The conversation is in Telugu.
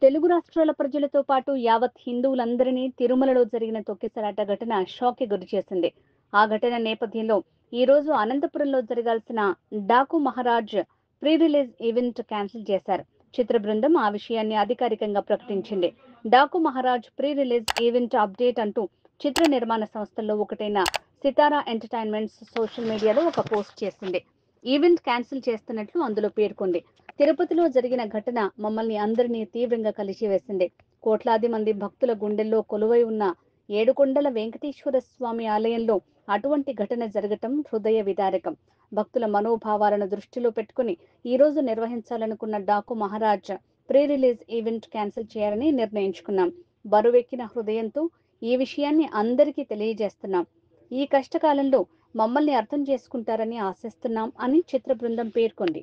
తెలుగు రాష్ట్రాల ప్రజలతో పాటు యావత్ హిందువులందరినీ తిరుమలలో జరిగిన తొక్కిసలాట ఘటన షాక్కి గురిచేసింది. ఆ ఘటన నేపథ్యంలో ఈ రోజు అనంతపురంలో జరగాల్సిన Daaku Maharaj pre release event cancel చేశారు. చిత్ర బృందం ఆ విషయాన్ని అధికారికంగా ప్రకటించింది. Daaku Maharaj pre release event update అంటూ చిత్ర నిర్మాణ సంస్థల్లో ఒకటైన సితారా ఎంటర్టైన్మెంట్స్ సోషల్ మీడియాలో ఒక పోస్ట్ చేసింది. ఈవెంట్ క్యాన్సిల్ చేస్తున్నట్లు అందులో పేర్కొంది. తిరుపతిలో జరిగిన ఘటన మమ్మల్ని అందరినీ తీవ్రంగా కలిచివేసింది. కోట్లాది మంది భక్తుల గుండెల్లో కొలువై ఉన్న ఏడుకొండల వెంకటేశ్వర స్వామి ఆలయంలో అటువంటి ఘటన జరగటం హృదయ విదారకం. భక్తుల మనోభావాలను దృష్టిలో పెట్టుకుని ఈ రోజు నిర్వహించాలనుకున్న Daaku Maharaj pre release event cancel చేయాలని నిర్ణయించుకున్నాం. బరువెక్కిన హృదయంతో ఈ విషయాన్ని అందరికీ తెలియజేస్తున్నాం. ఈ కష్టకాలంలో మమ్మల్ని అర్థం చేసుకుంటారని ఆశిస్తున్నాం అని చిత్ర బృందం పేర్కొంది.